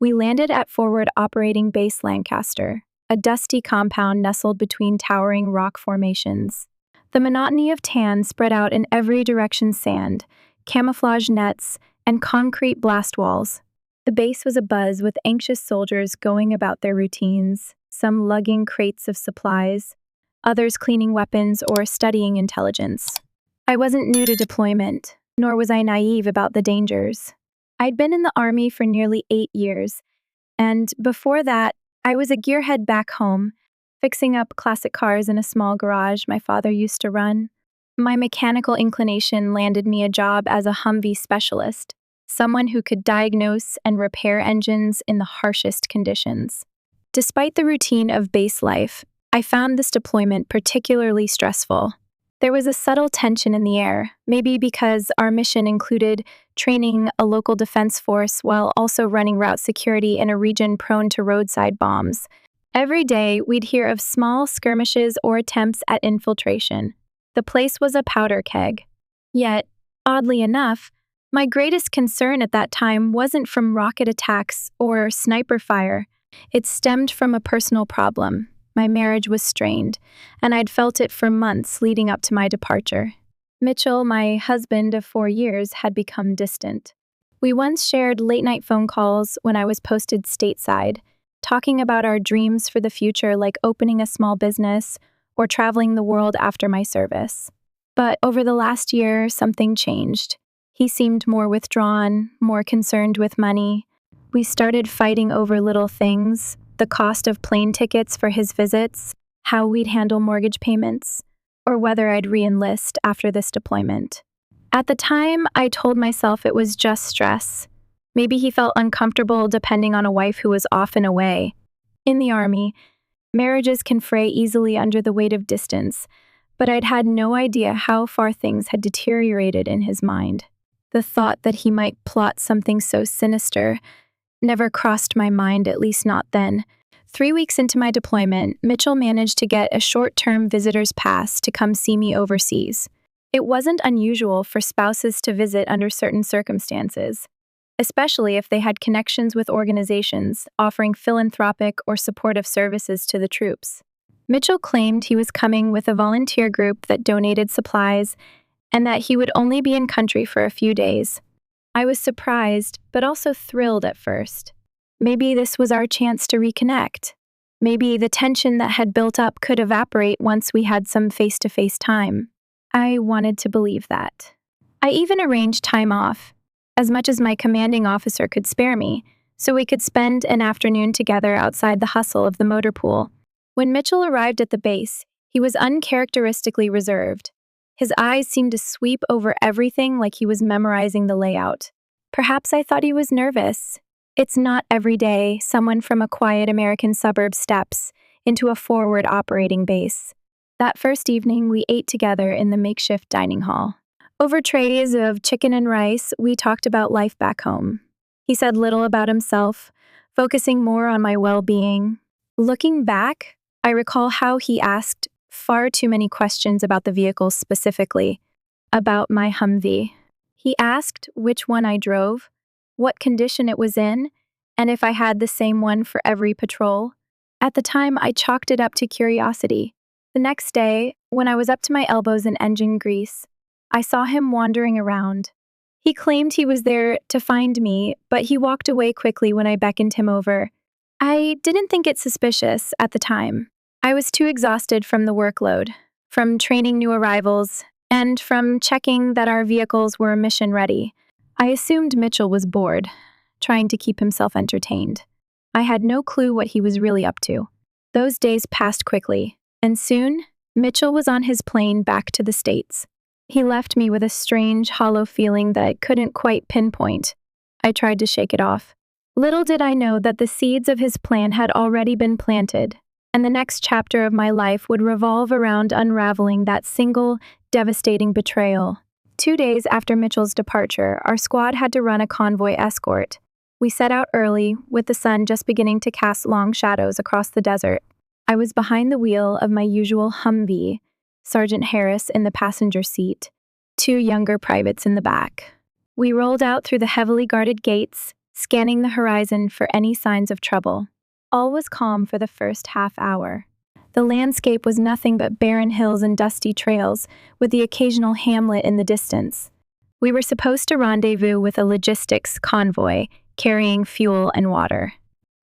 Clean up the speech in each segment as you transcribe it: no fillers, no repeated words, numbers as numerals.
We landed at Forward Operating Base Lancaster, a dusty compound nestled between towering rock formations. The monotony of tan spread out in every direction: sand, camouflage nets, and concrete blast walls. The base was abuzz with anxious soldiers going about their routines, some lugging crates of supplies, others cleaning weapons or studying intelligence. I wasn't new to deployment, nor was I naive about the dangers. I'd been in the Army for nearly 8 years, and before that, I was a gearhead back home, fixing up classic cars in a small garage my father used to run. My mechanical inclination landed me a job as a Humvee specialist, someone who could diagnose and repair engines in the harshest conditions. Despite the routine of base life, I found this deployment particularly stressful. There was a subtle tension in the air, maybe because our mission included training a local defense force while also running route security in a region prone to roadside bombs. Every day, we'd hear of small skirmishes or attempts at infiltration. The place was a powder keg. Yet, oddly enough, my greatest concern at that time wasn't from rocket attacks or sniper fire. It stemmed from a personal problem. My marriage was strained, and I'd felt it for months leading up to my departure. Mitchell, my husband of 4 years, had become distant. We once shared late-night phone calls when I was posted stateside, talking about our dreams for the future, like opening a small business or traveling the world after my service. But over the last year, something changed. He seemed more withdrawn, more concerned with money. We started fighting over little things: the cost of plane tickets for his visits, how we'd handle mortgage payments, or whether I'd re-enlist after this deployment. At the time, I told myself it was just stress. Maybe he felt uncomfortable depending on a wife who was often away. In the Army, marriages can fray easily under the weight of distance, but I'd had no idea how far things had deteriorated in his mind. The thought that he might plot something so sinister never crossed my mind, at least not then. 3 weeks into my deployment, Mitchell managed to get a short-term visitor's pass to come see me overseas. It wasn't unusual for spouses to visit under certain circumstances, especially if they had connections with organizations offering philanthropic or supportive services to the troops. Mitchell claimed he was coming with a volunteer group that donated supplies and that he would only be in country for a few days. I was surprised, but also thrilled at first. Maybe this was our chance to reconnect. Maybe the tension that had built up could evaporate once we had some face-to-face time. I wanted to believe that. I even arranged time off, as much as my commanding officer could spare me, so we could spend an afternoon together outside the hustle of the motor pool. When Mitchell arrived at the base, he was uncharacteristically reserved. His eyes seemed to sweep over everything like he was memorizing the layout. Perhaps I thought he was nervous. It's not every day someone from a quiet American suburb steps into a forward operating base. That first evening, we ate together in the makeshift dining hall. Over trays of chicken and rice, we talked about life back home. He said little about himself, focusing more on my well-being. Looking back, I recall how he asked far too many questions about the vehicle, specifically about my Humvee. He asked which one I drove, what condition it was in, and if I had the same one for every patrol. At the time, I chalked it up to curiosity. The next day, when I was up to my elbows in engine grease, I saw him wandering around. He claimed he was there to find me, but he walked away quickly when I beckoned him over. I didn't think it suspicious at the time. I was too exhausted from the workload, from training new arrivals, and from checking that our vehicles were mission ready. I assumed Mitchell was bored, trying to keep himself entertained. I had no clue what he was really up to. Those days passed quickly, and soon, Mitchell was on his plane back to the States. He left me with a strange, hollow feeling that I couldn't quite pinpoint. I tried to shake it off. Little did I know that the seeds of his plan had already been planted, and the next chapter of my life would revolve around unraveling that single, devastating betrayal. 2 days after Mitchell's departure, our squad had to run a convoy escort. We set out early, with the sun just beginning to cast long shadows across the desert. I was behind the wheel of my usual Humvee, Sergeant Harris in the passenger seat, 2 younger privates in the back. We rolled out through the heavily guarded gates, scanning the horizon for any signs of trouble. All was calm for the first half hour. The landscape was nothing but barren hills and dusty trails, with the occasional hamlet in the distance. We were supposed to rendezvous with a logistics convoy carrying fuel and water.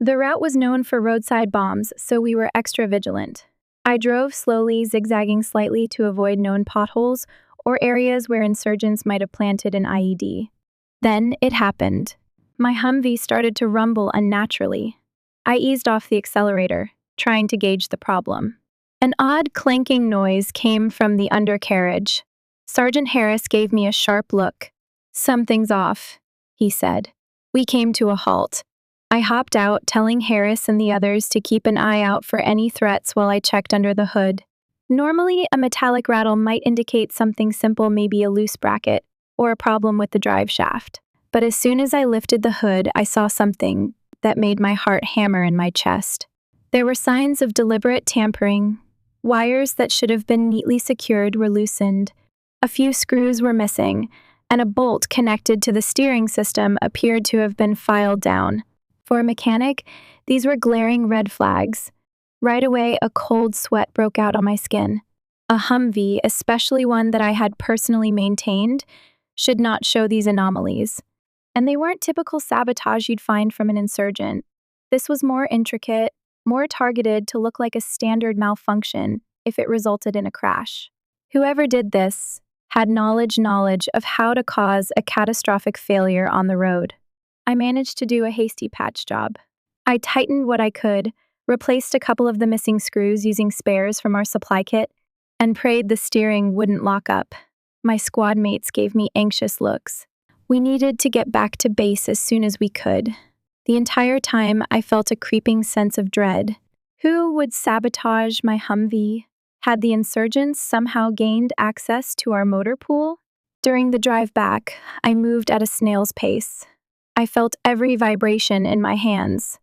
The route was known for roadside bombs, so we were extra vigilant. I drove slowly, zigzagging slightly to avoid known potholes or areas where insurgents might have planted an IED. Then it happened. My Humvee started to rumble unnaturally. I eased off the accelerator, trying to gauge the problem. An odd clanking noise came from the undercarriage. Sergeant Harris gave me a sharp look. "Something's off," he said. We came to a halt. I hopped out, telling Harris and the others to keep an eye out for any threats while I checked under the hood. Normally, a metallic rattle might indicate something simple, maybe a loose bracket or a problem with the drive shaft. But as soon as I lifted the hood, I saw something that made my heart hammer in my chest. There were signs of deliberate tampering. Wires that should have been neatly secured were loosened. A few screws were missing, and a bolt connected to the steering system appeared to have been filed down. For a mechanic, these were glaring red flags. Right away, a cold sweat broke out on my skin. A Humvee, especially one that I had personally maintained, should not show these anomalies. And they weren't typical sabotage you'd find from an insurgent. This was more intricate, more targeted to look like a standard malfunction if it resulted in a crash. Whoever did this had knowledge of how to cause a catastrophic failure on the road. I managed to do a hasty patch job. I tightened what I could, replaced a couple of the missing screws using spares from our supply kit, and prayed the steering wouldn't lock up. My squad mates gave me anxious looks. We needed to get back to base as soon as we could. The entire time, I felt a creeping sense of dread. Who would sabotage my Humvee? Had the insurgents somehow gained access to our motor pool? During the drive back, I moved at a snail's pace. I felt every vibration in my hands.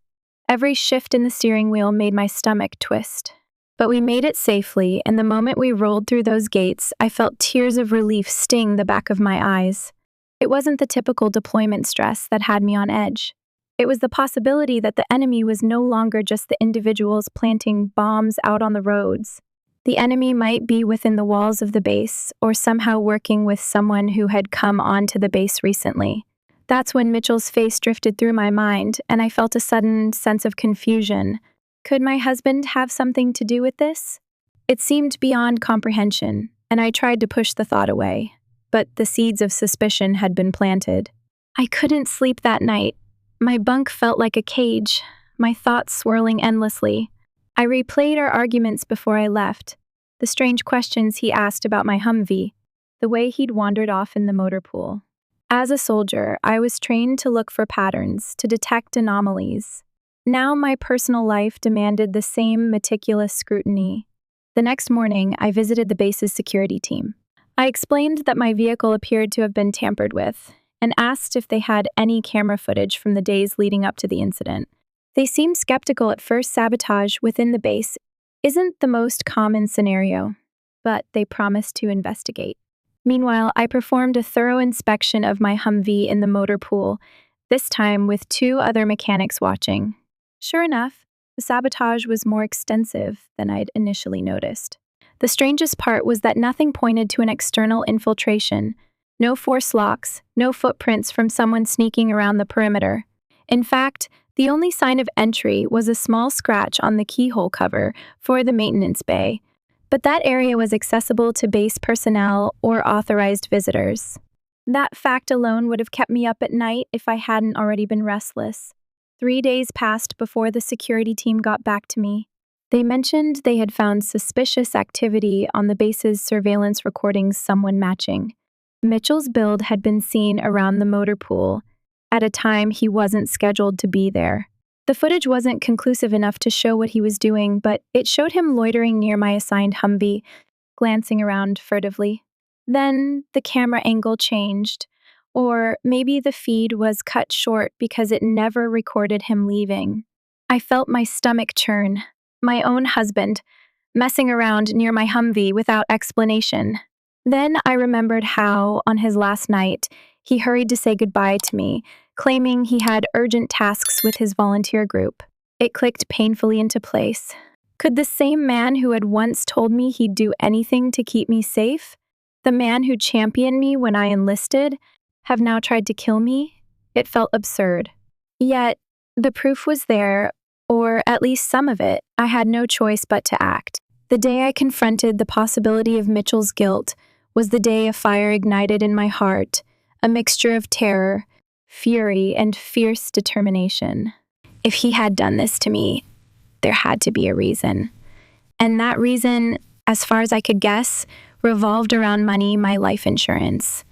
Every shift in the steering wheel made my stomach twist. But we made it safely, and the moment we rolled through those gates, I felt tears of relief sting the back of my eyes. It wasn't the typical deployment stress that had me on edge. It was the possibility that the enemy was no longer just the individuals planting bombs out on the roads. The enemy might be within the walls of the base, or somehow working with someone who had come onto the base recently. That's when Mitchell's face drifted through my mind, and I felt a sudden sense of confusion. Could my husband have something to do with this? It seemed beyond comprehension, and I tried to push the thought away. But the seeds of suspicion had been planted. I couldn't sleep that night. My bunk felt like a cage, my thoughts swirling endlessly. I replayed our arguments before I left, the strange questions he asked about my Humvee, the way he'd wandered off in the motor pool. As a soldier, I was trained to look for patterns, to detect anomalies. Now my personal life demanded the same meticulous scrutiny. The next morning, I visited the base's security team. I explained that my vehicle appeared to have been tampered with, and asked if they had any camera footage from the days leading up to the incident. They seemed skeptical at first. Sabotage within the base isn't the most common scenario, but they promised to investigate. Meanwhile, I performed a thorough inspection of my Humvee in the motor pool, this time with 2 other mechanics watching. Sure enough, the sabotage was more extensive than I'd initially noticed. The strangest part was that nothing pointed to an external infiltration. No force locks, no footprints from someone sneaking around the perimeter. In fact, the only sign of entry was a small scratch on the keyhole cover for the maintenance bay, but that area was accessible to base personnel or authorized visitors. That fact alone would have kept me up at night if I hadn't already been restless. 3 days passed before the security team got back to me. They mentioned they had found suspicious activity on the base's surveillance recordings, someone matching. Mitchell's build had been seen around the motor pool at a time he wasn't scheduled to be there. The footage wasn't conclusive enough to show what he was doing, but it showed him loitering near my assigned Humvee, glancing around furtively. Then the camera angle changed, or maybe the feed was cut short because it never recorded him leaving. I felt my stomach churn. My own husband, messing around near my Humvee without explanation. Then I remembered how, on his last night, he hurried to say goodbye to me, claiming he had urgent tasks with his volunteer group. It clicked painfully into place. Could the same man who had once told me he'd do anything to keep me safe, the man who championed me when I enlisted, have now tried to kill me? It felt absurd. Yet, the proof was there, or at least some of it. I had no choice but to act. The day I confronted the possibility of Mitchell's guilt was the day a fire ignited in my heart, a mixture of terror, fury, and fierce determination. If he had done this to me, there had to be a reason. And that reason, as far as I could guess, revolved around money, my life insurance.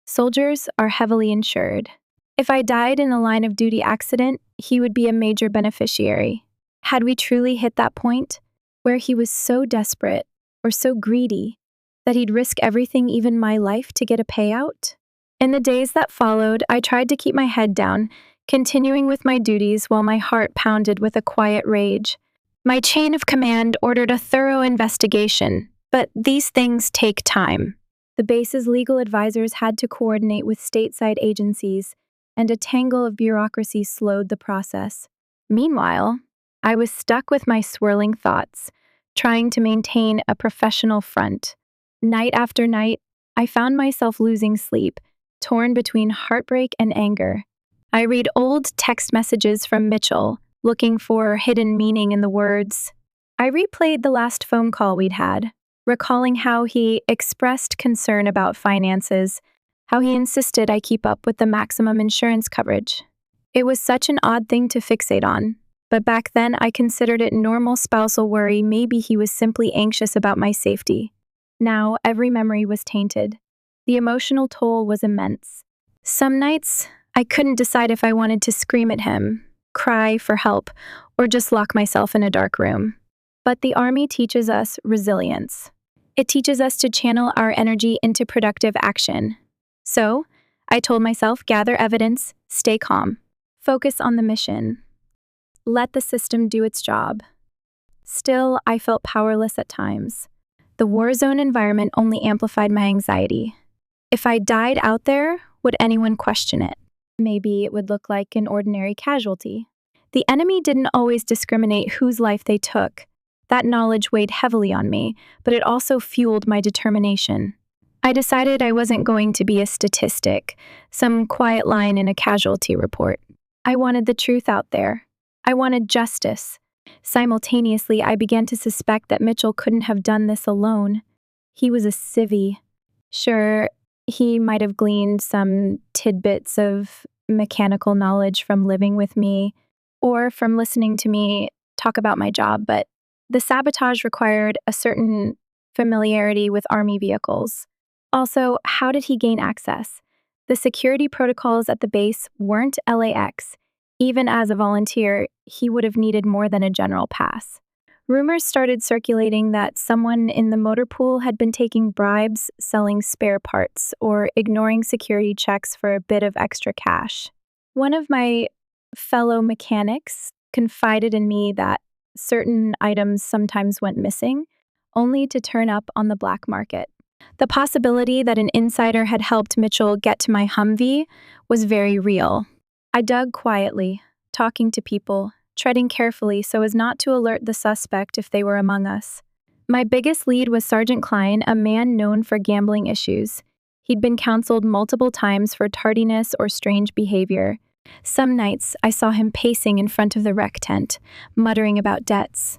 Soldiers are heavily insured. If I died in a line of duty accident, he would be a major beneficiary. Had we truly hit that point, where he was so desperate or so greedy that he'd risk everything, even my life, to get a payout? In the days that followed, I tried to keep my head down, continuing with my duties while my heart pounded with a quiet rage. My chain of command ordered a thorough investigation, but these things take time. The base's legal advisors had to coordinate with stateside agencies, and a tangle of bureaucracy slowed the process. Meanwhile, I was stuck with my swirling thoughts, trying to maintain a professional front. Night after night, I found myself losing sleep, torn between heartbreak and anger. I read old text messages from Mitchell, looking for hidden meaning in the words. I replayed the last phone call we'd had, recalling how he expressed concern about finances, how he insisted I keep up with the maximum insurance coverage. It was such an odd thing to fixate on, but back then I considered it normal spousal worry. Maybe he was simply anxious about my safety. Now every memory was tainted. The emotional toll was immense. Some nights, I couldn't decide if I wanted to scream at him, cry for help, or just lock myself in a dark room. But the Army teaches us resilience. It teaches us to channel our energy into productive action. So, I told myself, gather evidence, stay calm, focus on the mission, let the system do its job. Still, I felt powerless at times. The war zone environment only amplified my anxiety. If I died out there, would anyone question it? Maybe it would look like an ordinary casualty. The enemy didn't always discriminate whose life they took. That knowledge weighed heavily on me, but it also fueled my determination. I decided I wasn't going to be a statistic, some quiet line in a casualty report. I wanted the truth out there. I wanted justice. Simultaneously, I began to suspect that Mitchell couldn't have done this alone. He was a civvy. Sure, he might have gleaned some tidbits of mechanical knowledge from living with me or from listening to me talk about my job, but the sabotage required a certain familiarity with Army vehicles. Also, how did he gain access? The security protocols at the base weren't LAX. Even as a volunteer, he would have needed more than a general pass. Rumors started circulating that someone in the motor pool had been taking bribes, selling spare parts, or ignoring security checks for a bit of extra cash. One of my fellow mechanics confided in me that certain items sometimes went missing, only to turn up on the black market. The possibility that an insider had helped Mitchell get to my Humvee was very real. I dug quietly, talking to people, treading carefully so as not to alert the suspect if they were among us. My biggest lead was Sergeant Klein, a man known for gambling issues. He'd been counseled multiple times for tardiness or strange behavior. Some nights, I saw him pacing in front of the rec tent, muttering about debts.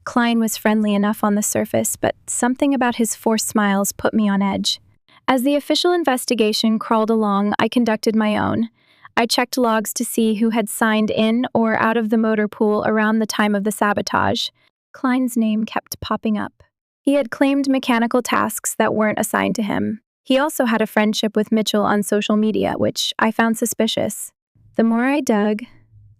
Klein was friendly enough on the surface, but something about his forced smiles put me on edge. As the official investigation crawled along, I conducted my own. I checked logs to see who had signed in or out of the motor pool around the time of the sabotage. Klein's name kept popping up. He had claimed mechanical tasks that weren't assigned to him. He also had a friendship with Mitchell on social media, which I found suspicious. The more I dug,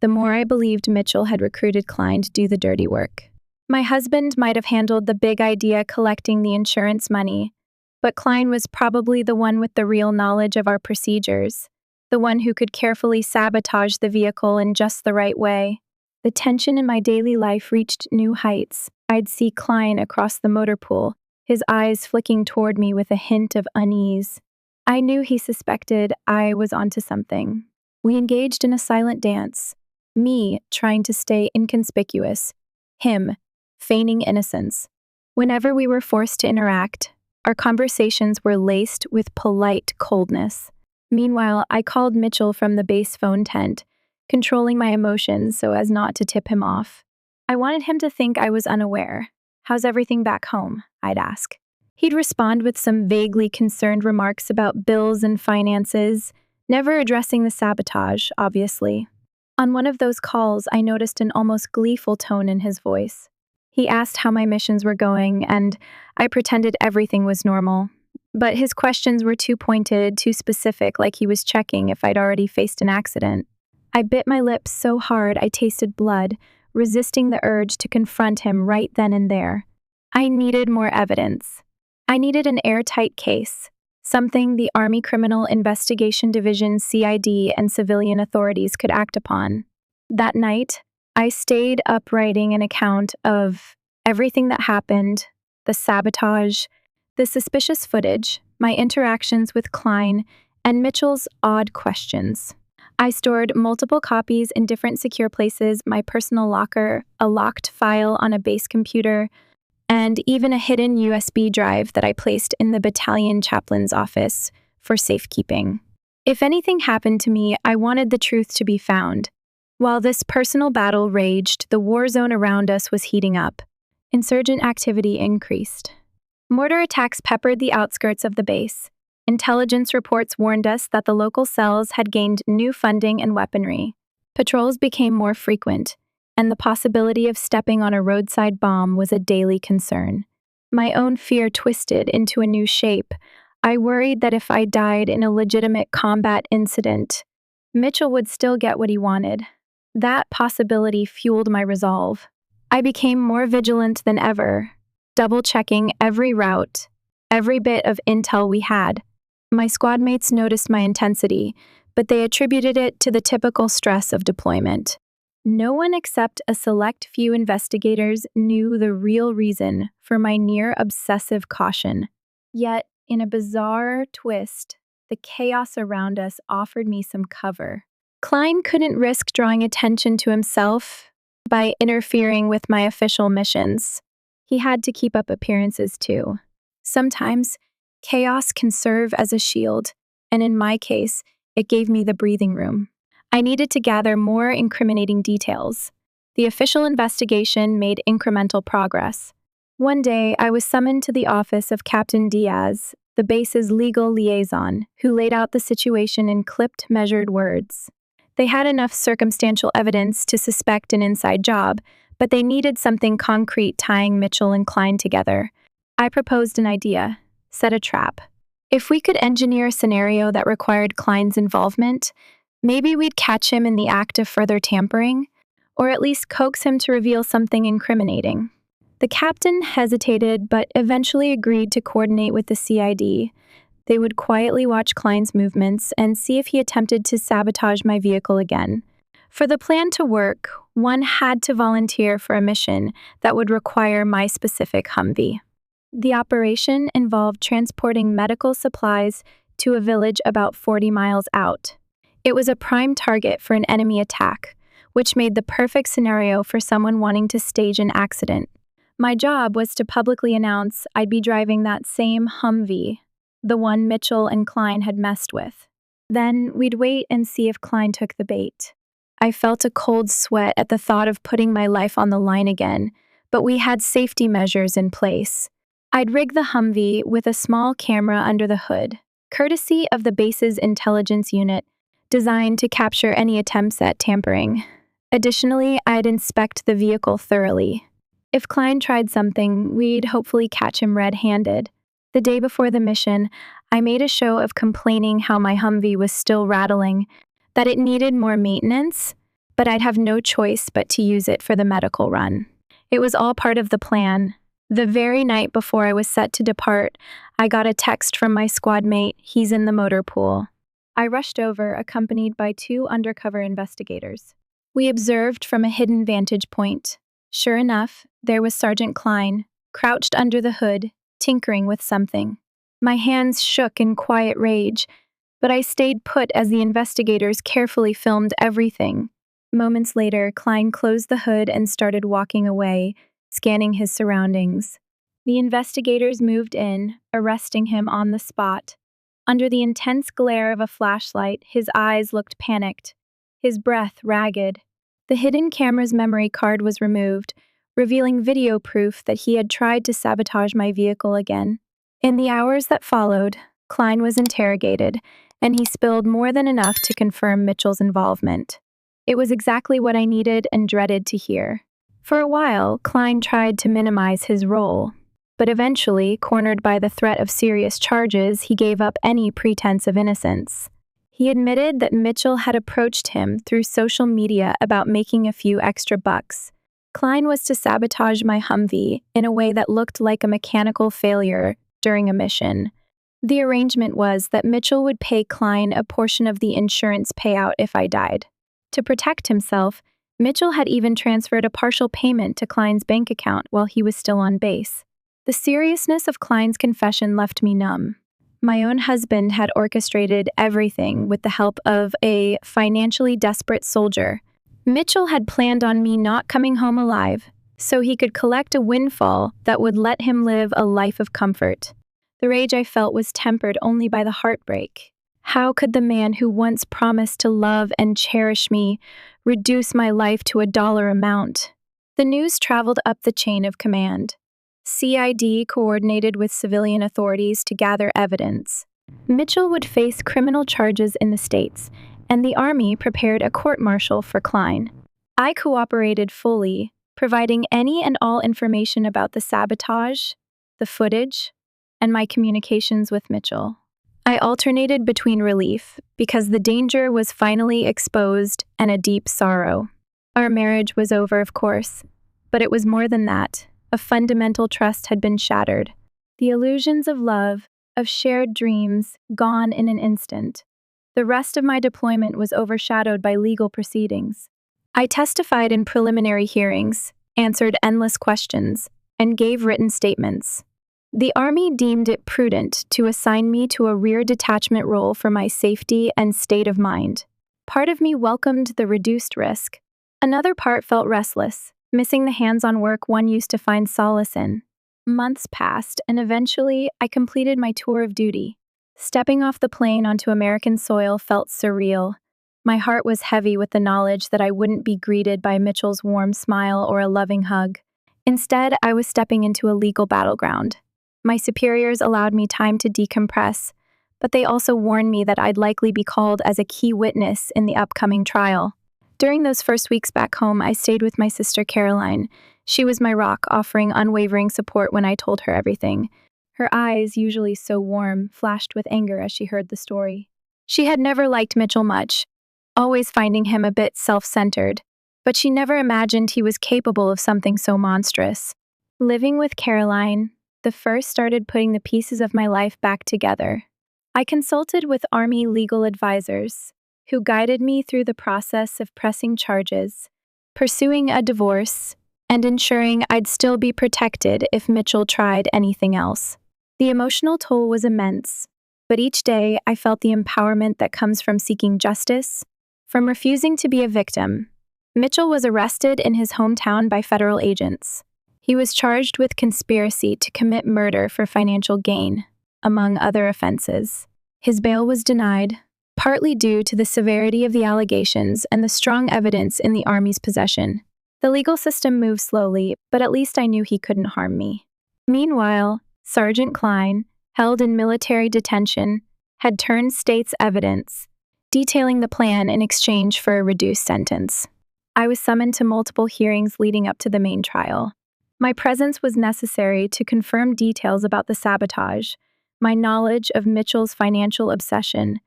the more I believed Mitchell had recruited Klein to do the dirty work. My husband might have handled the big idea collecting the insurance money, but Klein was probably the one with the real knowledge of our procedures, the one who could carefully sabotage the vehicle in just the right way. The tension in my daily life reached new heights. I'd see Klein across the motor pool, his eyes flicking toward me with a hint of unease. I knew he suspected I was onto something. We engaged in a silent dance, me trying to stay inconspicuous, him feigning innocence. Whenever we were forced to interact, our conversations were laced with polite coldness. Meanwhile, I called Mitchell from the base phone tent, controlling my emotions so as not to tip him off. I wanted him to think I was unaware. "How's everything back home?" I'd ask. He'd respond with some vaguely concerned remarks about bills and finances, never addressing the sabotage, obviously. On one of those calls, I noticed an almost gleeful tone in his voice. He asked how my missions were going, and I pretended everything was normal. But his questions were too pointed, too specific, like he was checking if I'd already faced an accident. I bit my lips so hard I tasted blood, resisting the urge to confront him right then and there. I needed more evidence. I needed an airtight case, something the Army Criminal Investigation Division, CID, and civilian authorities could act upon. That night, I stayed up writing an account of everything that happened, the sabotage, the suspicious footage, my interactions with Klein, and Mitchell's odd questions. I stored multiple copies in different secure places, my personal locker, a locked file on a base computer, and even a hidden USB drive that I placed in the battalion chaplain's office for safekeeping. If anything happened to me, I wanted the truth to be found. While this personal battle raged, the war zone around us was heating up. Insurgent activity increased. Mortar attacks peppered the outskirts of the base. Intelligence reports warned us that the local cells had gained new funding and weaponry. Patrols became more frequent, and the possibility of stepping on a roadside bomb was a daily concern. My own fear twisted into a new shape. I worried that if I died in a legitimate combat incident, Mitchell would still get what he wanted. That possibility fueled my resolve. I became more vigilant than ever, double-checking every route, every bit of intel we had. My squad mates noticed my intensity, but they attributed it to the typical stress of deployment. No one except a select few investigators knew the real reason for my near-obsessive caution. Yet, in a bizarre twist, the chaos around us offered me some cover. Klein couldn't risk drawing attention to himself by interfering with my official missions. He had to keep up appearances too. Sometimes, chaos can serve as a shield, and in my case, it gave me the breathing room. I needed to gather more incriminating details. The official investigation made incremental progress. One day, I was summoned to the office of Captain Diaz, the base's legal liaison, who laid out the situation in clipped, measured words. They had enough circumstantial evidence to suspect an inside job, but they needed something concrete tying Mitchell and Klein together. I proposed an idea: set a trap. If we could engineer a scenario that required Klein's involvement, maybe we'd catch him in the act of further tampering, or at least coax him to reveal something incriminating. The captain hesitated, but eventually agreed to coordinate with the CID. They would quietly watch Klein's movements and see if he attempted to sabotage my vehicle again. For the plan to work, one had to volunteer for a mission that would require my specific Humvee. The operation involved transporting medical supplies to a village about 40 miles out. It was a prime target for an enemy attack, which made the perfect scenario for someone wanting to stage an accident. My job was to publicly announce I'd be driving that same Humvee, the one Mitchell and Klein had messed with. Then we'd wait and see if Klein took the bait. I felt a cold sweat at the thought of putting my life on the line again, but we had safety measures in place. I'd rig the Humvee with a small camera under the hood, courtesy of the base's intelligence unit, designed to capture any attempts at tampering. Additionally, I'd inspect the vehicle thoroughly. If Klein tried something, we'd hopefully catch him red-handed. The day before the mission, I made a show of complaining how my Humvee was still rattling, that it needed more maintenance, but I'd have no choice but to use it for the medical run. It was all part of the plan. The very night before I was set to depart, I got a text from my squad mate. He's in the motor pool. I rushed over, accompanied by 2 undercover investigators. We observed from a hidden vantage point. Sure enough, there was Sergeant Klein, crouched under the hood, tinkering with something. My hands shook in quiet rage, but I stayed put as the investigators carefully filmed everything. Moments later, Klein closed the hood and started walking away, scanning his surroundings. The investigators moved in, arresting him on the spot. Under the intense glare of a flashlight, his eyes looked panicked, his breath ragged. The hidden camera's memory card was removed, revealing video proof that he had tried to sabotage my vehicle again. In the hours that followed, Klein was interrogated, and he spilled more than enough to confirm Mitchell's involvement. It was exactly what I needed and dreaded to hear. For a while, Klein tried to minimize his role, but eventually, cornered by the threat of serious charges, he gave up any pretense of innocence. He admitted that Mitchell had approached him through social media about making a few extra bucks. Klein was to sabotage my Humvee in a way that looked like a mechanical failure during a mission. The arrangement was that Mitchell would pay Klein a portion of the insurance payout if I died. To protect himself, Mitchell had even transferred a partial payment to Klein's bank account while he was still on base. The seriousness of Klein's confession left me numb. My own husband had orchestrated everything with the help of a financially desperate soldier. Mitchell had planned on me not coming home alive, so he could collect a windfall that would let him live a life of comfort. The rage I felt was tempered only by the heartbreak. How could the man who once promised to love and cherish me reduce my life to a dollar amount? The news traveled up the chain of command. CID coordinated with civilian authorities to gather evidence. Mitchell would face criminal charges in the States, and the Army prepared a court-martial for Klein. I cooperated fully, providing any and all information about the sabotage, the footage, and my communications with Mitchell. I alternated between relief, because the danger was finally exposed, and a deep sorrow. Our marriage was over, of course, but it was more than that. A fundamental trust had been shattered. The illusions of love, of shared dreams, gone in an instant. The rest of my deployment was overshadowed by legal proceedings. I testified in preliminary hearings, answered endless questions, and gave written statements. The Army deemed it prudent to assign me to a rear detachment role for my safety and state of mind. Part of me welcomed the reduced risk. Another part felt restless, missing the hands-on work one used to find solace in. Months passed, and eventually I completed my tour of duty. Stepping off the plane onto American soil felt surreal. My heart was heavy with the knowledge that I wouldn't be greeted by Mitchell's warm smile or a loving hug. Instead, I was stepping into a legal battleground. My superiors allowed me time to decompress, but they also warned me that I'd likely be called as a key witness in the upcoming trial. During those first weeks back home, I stayed with my sister Caroline. She was my rock, offering unwavering support when I told her everything. Her eyes, usually so warm, flashed with anger as she heard the story. She had never liked Mitchell much, always finding him a bit self-centered, but she never imagined he was capable of something so monstrous. Living with Caroline, the first started putting the pieces of my life back together. I consulted with Army legal advisors, who guided me through the process of pressing charges, pursuing a divorce, and ensuring I'd still be protected if Mitchell tried anything else. The emotional toll was immense, but each day I felt the empowerment that comes from seeking justice, from refusing to be a victim. Mitchell was arrested in his hometown by federal agents. He was charged with conspiracy to commit murder for financial gain, among other offenses. His bail was denied, partly due to the severity of the allegations and the strong evidence in the Army's possession. The legal system moved slowly, but at least I knew he couldn't harm me. Meanwhile, Sergeant Klein, held in military detention, had turned state's evidence, detailing the plan in exchange for a reduced sentence. I was summoned to multiple hearings leading up to the main trial. My presence was necessary to confirm details about the sabotage, my knowledge of Mitchell's financial obsession,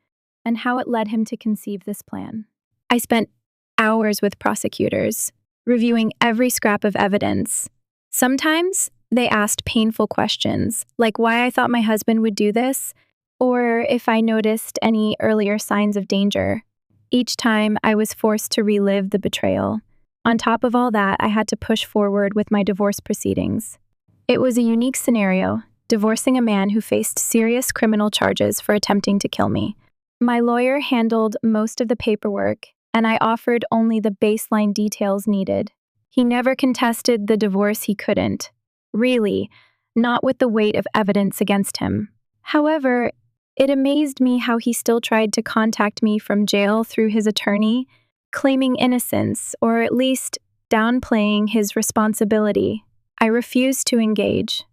and how it led him to conceive this plan. I spent hours with prosecutors, reviewing every scrap of evidence. Sometimes they asked painful questions, like why I thought my husband would do this, or if I noticed any earlier signs of danger. Each time, I was forced to relive the betrayal. On top of all that, I had to push forward with my divorce proceedings. It was a unique scenario, divorcing a man who faced serious criminal charges for attempting to kill me. My lawyer handled most of the paperwork, and I offered only the baseline details needed. He never contested the divorce he couldn't. Really, not with the weight of evidence against him. However, it amazed me how he still tried to contact me from jail through his attorney, claiming innocence, or at least downplaying his responsibility. I refused to engage.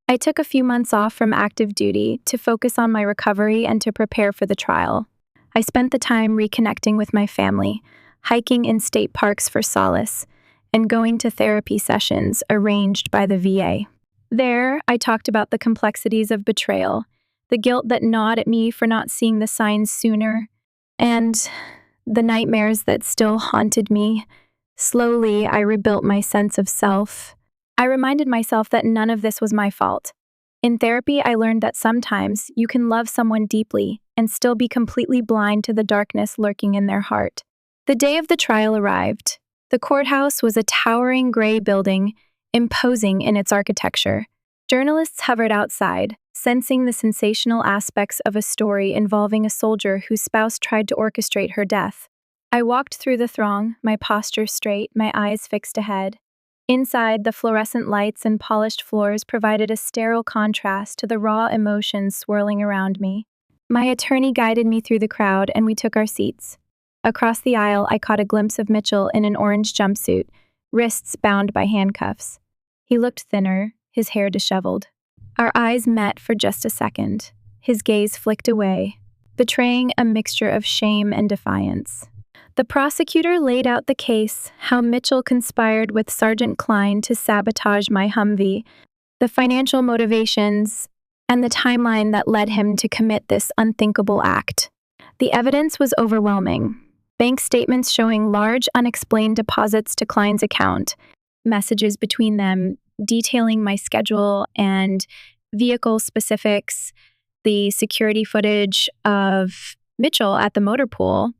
I took a few months off from active duty to focus on my recovery and to prepare for the trial. I spent the time reconnecting with my family, hiking in state parks for solace, and going to therapy sessions arranged by the VA. There, I talked about the complexities of betrayal, the guilt that gnawed at me for not seeing the signs sooner, and the nightmares that still haunted me. Slowly, I rebuilt my sense of self. I reminded myself that none of this was my fault. In therapy, I learned that sometimes you can love someone deeply and still be completely blind to the darkness lurking in their heart. The day of the trial arrived. The courthouse was a towering gray building, imposing in its architecture. Journalists hovered outside, sensing the sensational aspects of a story involving a soldier whose spouse tried to orchestrate her death. I walked through the throng, my posture straight, my eyes fixed ahead. Inside, the fluorescent lights and polished floors provided a sterile contrast to the raw emotions swirling around me. My attorney guided me through the crowd, and we took our seats. Across the aisle, I caught a glimpse of Mitchell in an orange jumpsuit, wrists bound by handcuffs. He looked thinner, his hair disheveled. Our eyes met for just a second. His gaze flicked away, betraying a mixture of shame and defiance. The prosecutor laid out the case, how Mitchell conspired with Sergeant Klein to sabotage my Humvee, the financial motivations, and the timeline that led him to commit this unthinkable act. The evidence was overwhelming. Bank statements showing large unexplained deposits to Klein's account, messages between them detailing my schedule and vehicle specifics, the security footage of Mitchell at the motor pool,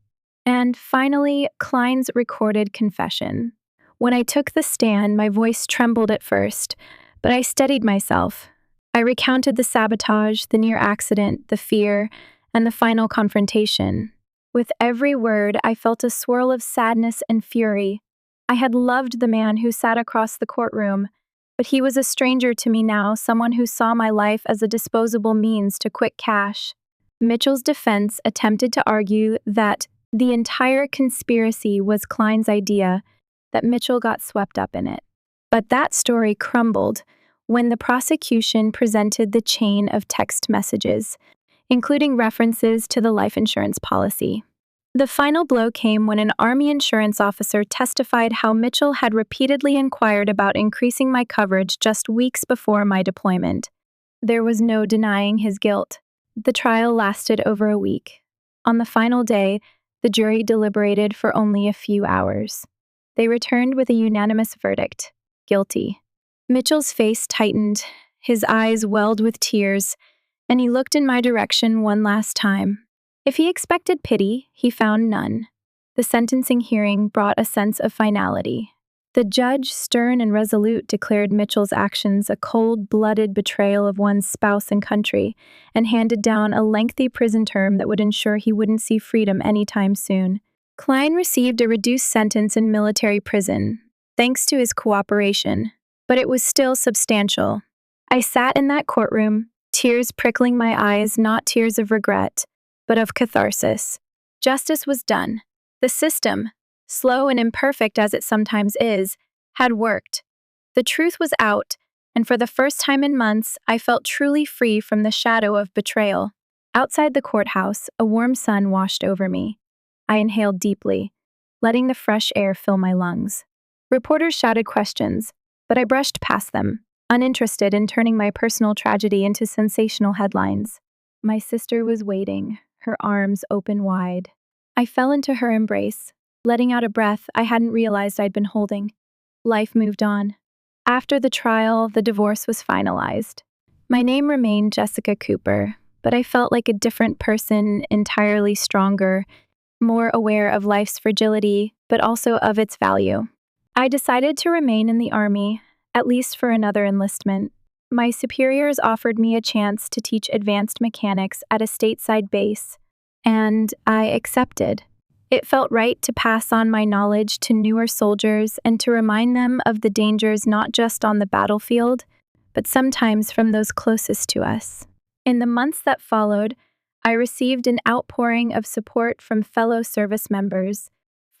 and finally, Klein's recorded confession. When I took the stand, my voice trembled at first, but I steadied myself. I recounted the sabotage, the near accident, the fear, and the final confrontation. With every word, I felt a swirl of sadness and fury. I had loved the man who sat across the courtroom, but he was a stranger to me now, someone who saw my life as a disposable means to quick cash. Mitchell's defense attempted to argue that the entire conspiracy was Klein's idea, that Mitchell got swept up in it. But that story crumbled when the prosecution presented the chain of text messages, including references to the life insurance policy. The final blow came when an Army insurance officer testified how Mitchell had repeatedly inquired about increasing my coverage just weeks before my deployment. There was no denying his guilt. The trial lasted over a week. On the final day, the jury deliberated for only a few hours. They returned with a unanimous verdict: guilty. Mitchell's face tightened, his eyes welled with tears, and he looked in my direction one last time. If he expected pity, he found none. The sentencing hearing brought a sense of finality. The judge, stern and resolute, declared Mitchell's actions a cold-blooded betrayal of one's spouse and country, and handed down a lengthy prison term that would ensure he wouldn't see freedom anytime soon. Klein received a reduced sentence in military prison, thanks to his cooperation, but it was still substantial. I sat in that courtroom, tears prickling my eyes, not tears of regret, but of catharsis. Justice was done. The system, slow and imperfect as it sometimes is, had worked. The truth was out, and for the first time in months, I felt truly free from the shadow of betrayal. Outside the courthouse, a warm sun washed over me. I inhaled deeply, letting the fresh air fill my lungs. Reporters shouted questions, but I brushed past them, uninterested in turning my personal tragedy into sensational headlines. My sister was waiting, her arms open wide. I fell into her embrace, letting out a breath I hadn't realized I'd been holding. Life moved on. After the trial, the divorce was finalized. My name remained Jessica Cooper, but I felt like a different person, entirely stronger, more aware of life's fragility, but also of its value. I decided to remain in the Army, at least for another enlistment. My superiors offered me a chance to teach advanced mechanics at a stateside base, and I accepted. It felt right to pass on my knowledge to newer soldiers and to remind them of the dangers not just on the battlefield, but sometimes from those closest to us. In the months that followed, I received an outpouring of support from fellow service members,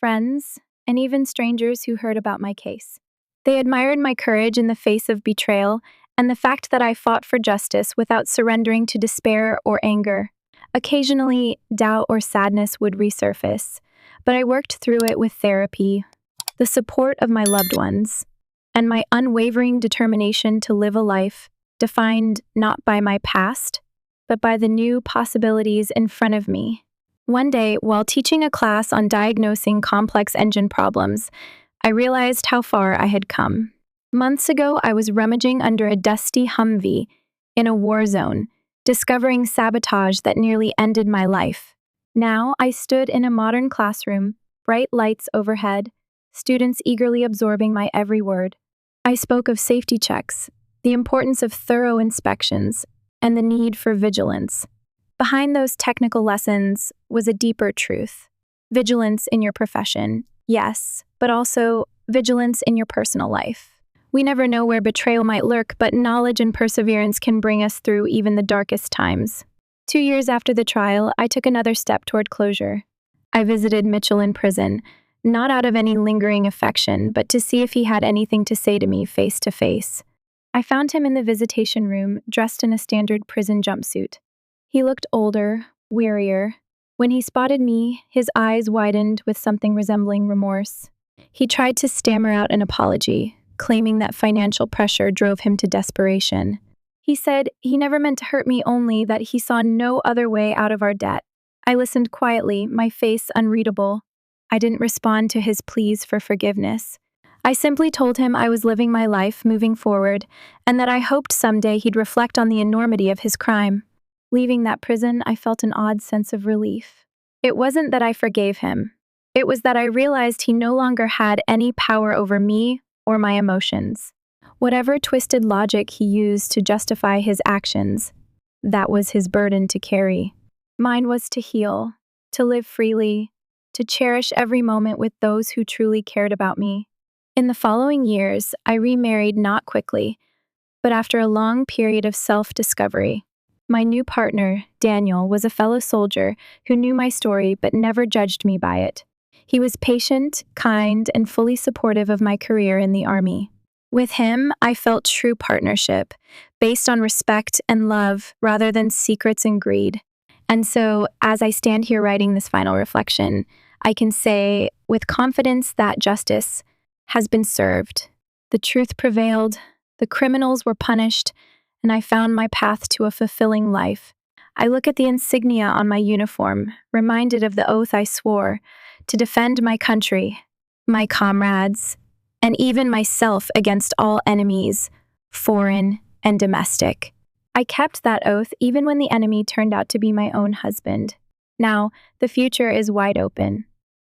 friends, and even strangers who heard about my case. They admired my courage in the face of betrayal and the fact that I fought for justice without surrendering to despair or anger. Occasionally, doubt or sadness would resurface, but I worked through it with therapy, the support of my loved ones, and my unwavering determination to live a life defined not by my past, but by the new possibilities in front of me. One day, while teaching a class on diagnosing complex engine problems, I realized how far I had come. Months ago, I was rummaging under a dusty Humvee in a war zone, discovering sabotage that nearly ended my life. Now I stood in a modern classroom, bright lights overhead, students eagerly absorbing my every word. I spoke of safety checks, the importance of thorough inspections, and the need for vigilance. Behind those technical lessons was a deeper truth. Vigilance in your profession, yes, but also vigilance in your personal life. We never know where betrayal might lurk, but knowledge and perseverance can bring us through even the darkest times. 2 years after the trial, I took another step toward closure. I visited Mitchell in prison, not out of any lingering affection, but to see if he had anything to say to me face to face. I found him in the visitation room, dressed in a standard prison jumpsuit. He looked older, wearier. When he spotted me, his eyes widened with something resembling remorse. He tried to stammer out an apology, claiming that financial pressure drove him to desperation. He said he never meant to hurt me, only that he saw no other way out of our debt. I listened quietly, my face unreadable. I didn't respond to his pleas for forgiveness. I simply told him I was living my life, moving forward, and that I hoped someday he'd reflect on the enormity of his crime. Leaving that prison, I felt an odd sense of relief. It wasn't that I forgave him. It was that I realized he no longer had any power over me or my emotions. Whatever twisted logic he used to justify his actions, that was his burden to carry. Mine was to heal, to live freely, to cherish every moment with those who truly cared about me. In the following years, I remarried not quickly, but after a long period of self-discovery. My new partner, Daniel, was a fellow soldier who knew my story but never judged me by it. He was patient, kind, and fully supportive of my career in the Army. With him, I felt true partnership, based on respect and love rather than secrets and greed. And so, as I stand here writing this final reflection, I can say with confidence that justice has been served. The truth prevailed, the criminals were punished, and I found my path to a fulfilling life. I look at the insignia on my uniform, reminded of the oath I swore to defend my country, my comrades, and even myself against all enemies, foreign and domestic. I kept that oath even when the enemy turned out to be my own husband. Now, the future is wide open.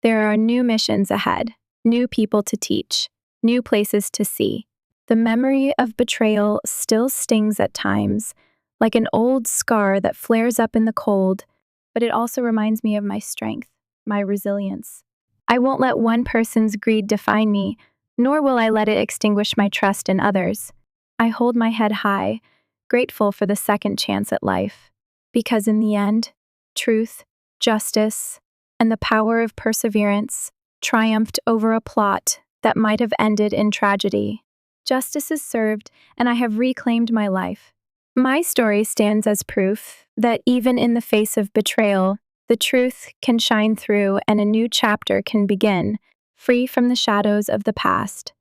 There are new missions ahead, new people to teach, new places to see. The memory of betrayal still stings at times, like an old scar that flares up in the cold, but it also reminds me of my strength, my resilience. I won't let one person's greed define me, nor will I let it extinguish my trust in others. I hold my head high, grateful for the second chance at life, because in the end, truth, justice, and the power of perseverance triumphed over a plot that might have ended in tragedy. Justice is served, and I have reclaimed my life. My story stands as proof that even in the face of betrayal, the truth can shine through and a new chapter can begin, free from the shadows of the past.